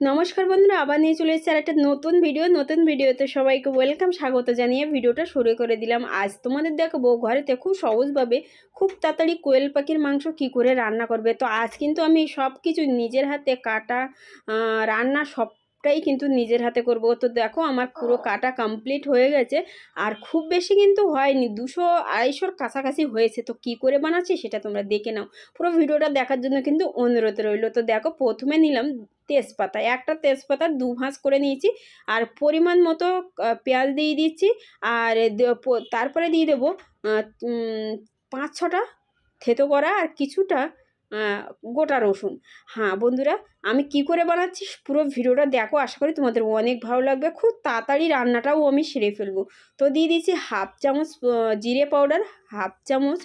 নমস্কার বন্ধুরা, আবার নিয়ে চলে এসেছি আর একটা নতুন ভিডিওতে সবাইকে ওয়েলকাম, স্বাগত জানিয়ে ভিডিওটা শুরু করে দিলাম। আজ তোমাদের দেখাবো ঘরেতে খুব সহজভাবে খুব তাড়াতাড়ি কোয়েল পাখির মাংস কি করে রান্না করবে। তো আজ কিন্তু আমি সব কিছু নিজের হাতে কাটা, রান্না সবটাই কিন্তু নিজের হাতে করব। তো দেখো আমার পুরো কাটা কমপ্লিট হয়ে গেছে, আর খুব বেশি কিন্তু হয়নি, 200-250-র কাছাকাছি হয়েছে। তো কি করে বানাচ্ছি সেটা তোমরা দেখে নাও। পুরো ভিডিওটা দেখার জন্য কিন্তু অনুরোধ রইল। তো দেখো, প্রথমে নিলাম তেজপাতা, একটা তেজপাতা 2 ভাঁজ করে নিয়েছি, আর পরিমাণ মতো পেঁয়াজ দিয়ে দিচ্ছি, আর তারপরে দিয়ে দেবো 5-6টা থেতো করা আর কিছুটা গোটা রসুন। হ্যাঁ বন্ধুরা, আমি কি করে বানাচ্ছি পুরো ভিডিওটা দেখো, আশা করি তোমাদের অনেক ভালো লাগবে। খুব তাড়াতাড়ি রান্নাটাও আমি সেরে ফেলবো। তো দিয়ে দিচ্ছি 1/2 চামচ জিরে পাউডার, 1/2 চামচ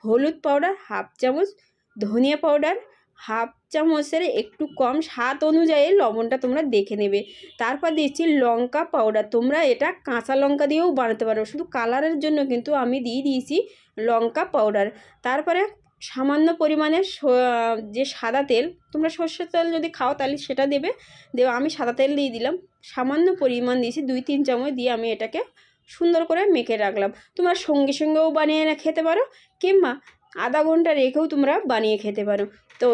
হলুদ পাউডার, 1/2 চামচ ধনিয়া পাউডার, 1/2 চামচের একটু কম, স্বাদ অনুযায়ী লবণটা তোমরা দেখে নেবে। তারপর দিচ্ছি লঙ্কা পাউডার, তোমরা এটা কাঁচা লঙ্কা দিয়েও বানাতে পারো, শুধু কালারের জন্য কিন্তু আমি দিয়ে দিয়েছি লঙ্কা পাউডার। তারপরে সামান্য পরিমাণে যে সাদা তেল, তোমরা সর্ষের তেল যদি খাও তাহলে সেটা দেবে, আমি সাদা তেল দিয়ে দিলাম, সামান্য পরিমাণ দিয়েছি 2-3 চামচ দিয়ে আমি এটাকে সুন্দর করে মেখে রাখলাম। তোমরা সঙ্গে সঙ্গেও বানিয়ে খেতে পারো, কিংবা আধা ঘন্টা রেখেও তোমরা বানিয়ে খেতে পারো। তো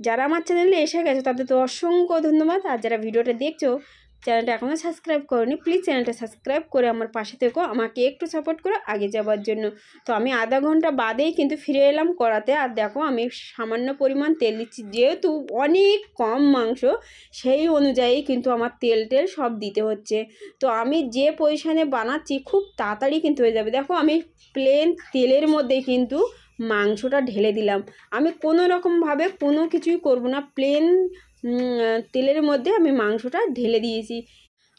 যারা আমার চ্যানেলে এসে গেছো তাদের তো অসংখ্য ধন্যবাদ, আর যারা ভিডিওটা দেখছো চ্যানেলটা এখনও সাবস্ক্রাইব করোনি, প্লিজ চ্যানেলটা সাবস্ক্রাইব করে আমার পাশে থেকো, আমাকে একটু সাপোর্ট করো আগে যাওয়ার জন্য। তো আমি আধা ঘন্টা বাদেই কিন্তু ফিরে এলাম কড়াতে, আর দেখো আমি সামান্য পরিমাণ তেল দিচ্ছি, যেহেতু অনেক কম মাংস সেই অনুযায়ী কিন্তু আমার তেল সব দিতে হচ্ছে। তো আমি যে পজিশানে বানাচ্ছি খুব তাড়াতাড়ি কিন্তু হয়ে যাবে। দেখো আমি প্লেন তেলের মধ্যে কিন্তু মাংসটা ঢেলে দিলাম, আমি কোনো রকমভাবে কোনো কিছুই করব না, প্লেন তেলের মধ্যে আমি মাংসটা ঢেলে দিয়েছি।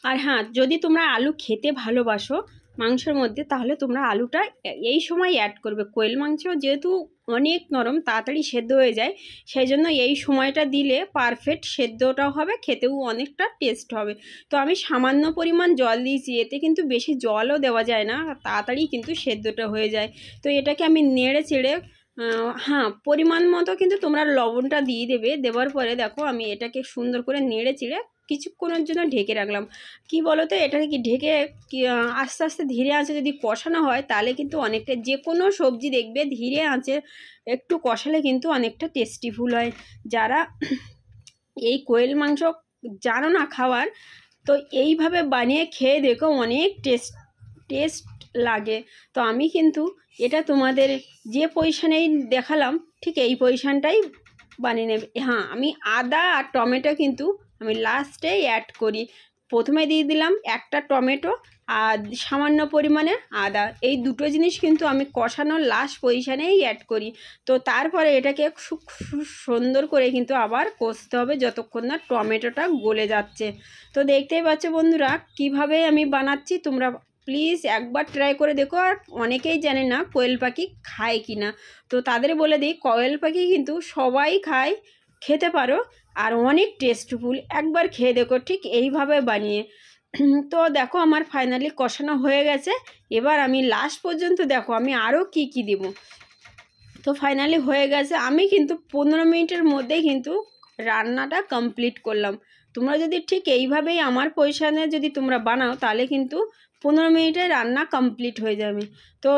আর হ্যাঁ, যদি তোমরা আলু খেতে ভালোবাসো মাংসের মধ্যে, তাহলে তোমরা আলুটা এই সময় অ্যাড করবে। কোয়েল মাংস যেহেতু অনেক নরম, তাড়াতাড়ি সেদ্ধ হয়ে যায়, সেই জন্য এই সময়টা দিলে পারফেক্ট সেদ্ধটাও হবে, খেতেও অনেকটা টেস্ট হবে। তো আমি সামান্য পরিমাণ জল দিয়েছি, এতে কিন্তু বেশি জলও দেওয়া যায় না, তাড়াতাড়ি কিন্তু সেদ্ধটা হয়ে যায়। তো এটাকে আমি নেড়ে চেড়ে, হ্যাঁ পরিমাণ মতো কিন্তু তোমরা লবণটা দিয়ে দেবে। দেওয়ার পরে দেখো আমি এটাকে সুন্দর করে নেড়ে চেড়ে কিছুক্ষণের জন্য ঢেকে রাখলাম। কি বলো তো, এটাকে কি ঢেকে আস্তে আস্তে ধীরে আঁচে যদি কষানো হয় তাহলে কিন্তু অনেকটা, যে কোনো সবজি দেখবে ধীরে আঁচে একটু কষালে কিন্তু অনেকটা টেস্টিফুল হয়। যারা এই কোয়েল মাংস জানো না খাওয়ার, তো এইভাবে বানিয়ে খেয়ে দেখো, অনেক টেস্ট লাগে। তো আমি কিন্তু এটা তোমাদের যে পজিশানেই দেখালাম ঠিক এই পজিশানটাই বানিয়ে নেবে। হ্যাঁ, আমি আদা আর টমেটো কিন্তু আমি লাস্টেই অ্যাড করি। প্রথমে দিয়ে দিলাম একটা টমেটো আর সামান্য পরিমাণে আদা, এই দুটো জিনিস কিন্তু আমি কষানোর লাস্ট পজিশানেই অ্যাড করি। তো তারপরে এটাকে সুন্দর করে কিন্তু আবার কষতে হবে যতক্ষণ না টমেটোটা গলে যাচ্ছে। তো দেখতেই পাচ্ছ বন্ধুরা কিভাবে আমি বানাচ্ছি, তোমরা প্লিজ একবার ট্রাই করে দেখো। আর অনেকেই জানে না কোয়েল পাখি খায় কি না, তো তাদের বলে দিই কোয়েল পাখি কিন্তু সবাই খায়, খেতে পারো, আর অনেক টেস্টফুল, একবার খেয়ে দেখো ঠিক এইভাবে বানিয়ে। তো দেখো আমার ফাইনালি কষানো হয়ে গেছে। এবার আমি লাস্ট পর্যন্ত দেখো আমি আরও কি দেব। তো ফাইনালি হয়ে গেছে, আমি কিন্তু 15 মিনিটের মধ্যেই কিন্তু রান্নাটা কমপ্লিট করলাম। তোমরা যদি ঠিক এইভাবেই আমার পজিশানে যদি তোমরা বানাও তাহলে কিন্তু 15 মিনিটে রান্না কমপ্লিট হয়ে যাবে। তো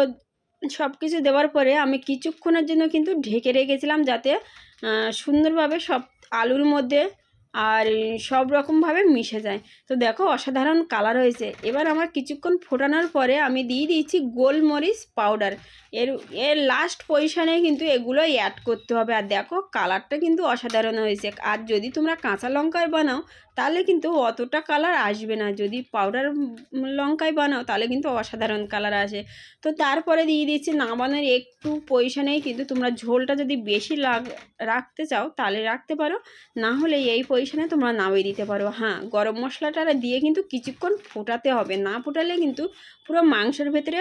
সব কিছু দেওয়ার পরে আমি কিছুক্ষণের জন্য কিন্তু ঢেকে রেখেছিলাম, যাতে সুন্দরভাবে সব আলুর মধ্যে আর সব রকমভাবে মিশে যায়। তো দেখো অসাধারণ কালার হয়েছে। এবার আমার কিছুক্ষণ ফোটানোর পরে আমি দিয়ে দিয়েছি গোলমরিচ পাউডার, এর লাস্ট পজিশানে কিন্তু এগুলো অ্যাড করতে হবে। আর দেখো কালারটা কিন্তু অসাধারণ হয়েছে। আর যদি তোমরা কাঁচা লঙ্কায় বানাও তাহলে কিন্তু অতটা কালার আসবে না, যদি পাউডার লঙ্কায় বানাও তাহলে কিন্তু অসাধারণ কালার আসে। তো তারপরে দিয়ে দিচ্ছি নামানোর একটু পজিশানেই কিন্তু তোমরা ঝোলটা যদি বেশি রাখতে চাও তাহলে রাখতে পারো, না হলে এই পজিশানে তোমরা নামিয়ে দিতে পারো। হ্যাঁ, গরম মশলাটা দিয়ে কিন্তু কিছুক্ষণ ফোটাতে হবে, না ফোটালে কিন্তু পুরো মাংসের ভেতরে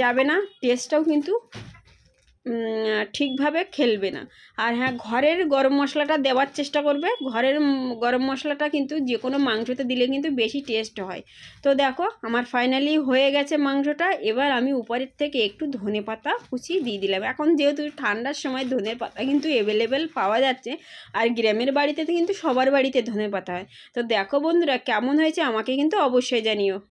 যাবে না, টেস্টটাও কিন্তু ঠিকভাবে খেলবে না। আর হ্যাঁ, ঘরের গরম মশলাটা দেওয়ার চেষ্টা করবে। ঘরের গরম মশলাটা কিন্তু যে কোনো মাংসতে দিলে কিন্তু বেশি টেস্ট হয়। তো দেখো আমার ফাইনালি হয়ে গেছে মাংসটা। এবার আমি উপরের থেকে একটু ধনেপাতা কুচি দিয়ে দিলাম। এখন যেহেতু ঠান্ডার সময় ধনেপাতা কিন্তু অ্যাভেলেবেল পাওয়া যাচ্ছে, আর গ্রামের বাড়িতে তো কিন্তু সবার বাড়িতে ধনেপাতা হয়। তো দেখো বন্ধুরা কেমন হয়েছে আমাকে কিন্তু অবশ্যই জানিও।